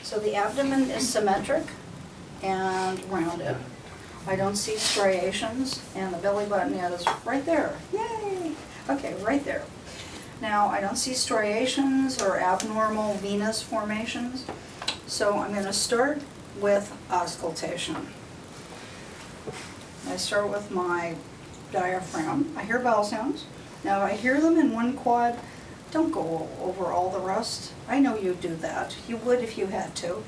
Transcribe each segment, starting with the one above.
So the abdomen is symmetric and rounded. I don't see striations, and the belly button is right there. Yay! Okay, right there. Now, I don't see striations or abnormal venous formations, so I'm going to start with auscultation. I start with my diaphragm. I hear bowel sounds. Now, if I hear them in one quad, don't go over all the rest. I know you do that. You would if you had to.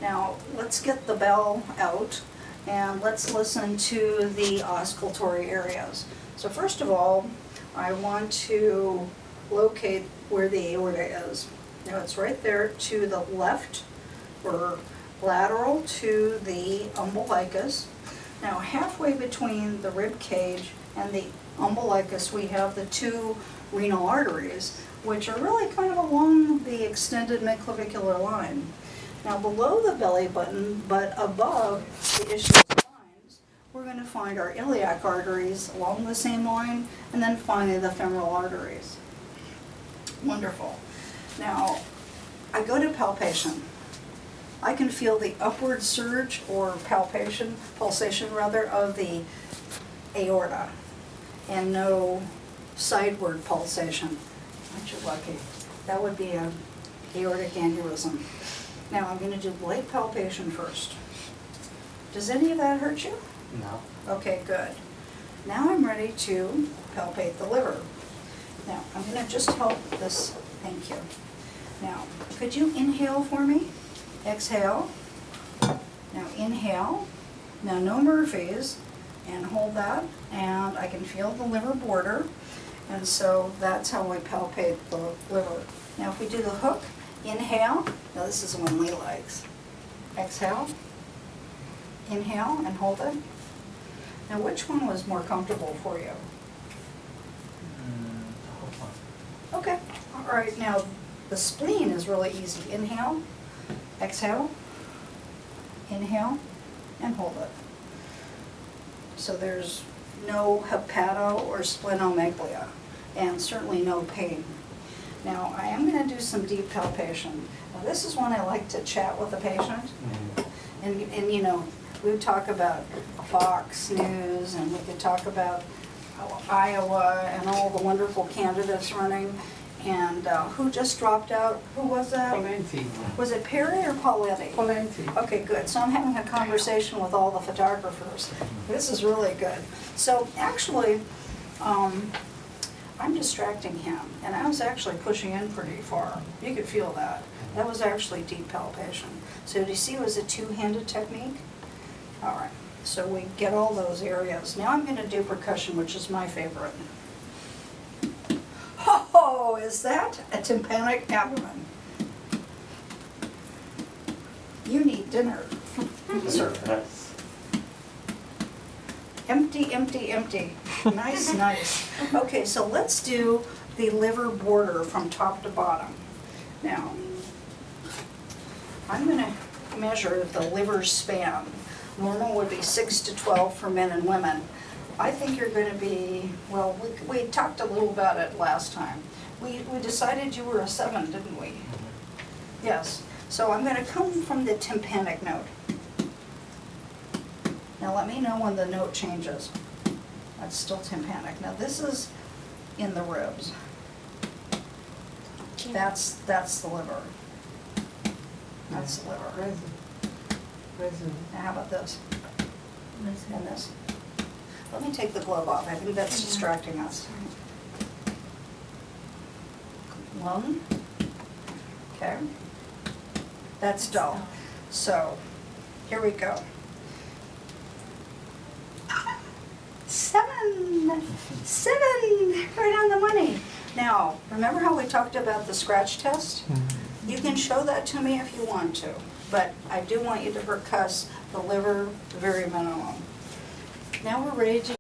Now, let's get the bell out and let's listen to the auscultatory areas. So first of all, I want to locate where the aorta is. Now, it's right there to the left, or lateral to the umbilicus. Now, halfway between the rib cage and the umbilicus, we have the two renal arteries, which are really kind of along the extended midclavicular line. Now, below the belly button, but above the ischial spines, we're going to find our iliac arteries along the same line, and then finally the femoral arteries. Wonderful. Now, I go to palpation. I can feel the upward surge, or pulsation rather, of the aorta, and no sideward pulsation. Aren't you lucky? That would be an aortic aneurysm. Now I'm going to do light palpation first. Does any of that hurt you? No. Okay, good. Now I'm ready to palpate the liver. Now I'm going to just help this. Thank you. Now, could you inhale for me? Exhale. Now inhale. Now no Murphy's. And hold that. And I can feel the liver border. And so that's how we palpate the liver. Now if we do the hook, inhale. Now this is one Lee likes. Exhale. Inhale and hold it. Now which one was more comfortable for you? Okay. All right. Now the spleen is really easy. Inhale. Exhale. Inhale and hold it. So there's no hepato or splenomegaly, and certainly no pain. Now, I am going to do some deep palpation. Now, this is when I like to chat with the patient. And you know, we would talk about Fox News, and we could talk about Iowa and all the wonderful candidates running. And who just dropped out? Who was that? Pawlenty. Was it Perry or Pauletti? Pawlenty. Okay, good. So I'm having a conversation with all the photographers. This is really good. So actually, I'm distracting him, and I was actually pushing in pretty far. You could feel that. That was actually deep palpation. So do you see it was a two-handed technique? All right. So we get all those areas. Now I'm going to do percussion, which is my favorite. Oh, is that a tympanic abdomen? You need dinner, sir. Empty, empty, empty. Nice, nice. Okay, so let's do the liver border from top to bottom. Now, I'm going to measure the liver span. Normal would be 6 to 12 for men and women. I think you're going to be, well, we talked a little about it last time. We decided you were a 7, didn't we? Yes. So I'm going to come from the tympanic note. Now let me know when the note changes. That's still tympanic. Now this is in the ribs. That's the liver. That's the liver. Now how about this? And this. Let me take the glove off. I think that's distracting us. Lung. Okay. That's dull. So, here we go. 7! 7! Right on the money. Now, remember how we talked about the scratch test? You can show that to me if you want to, but I do want you to percuss the liver very minimum. Now we're ready to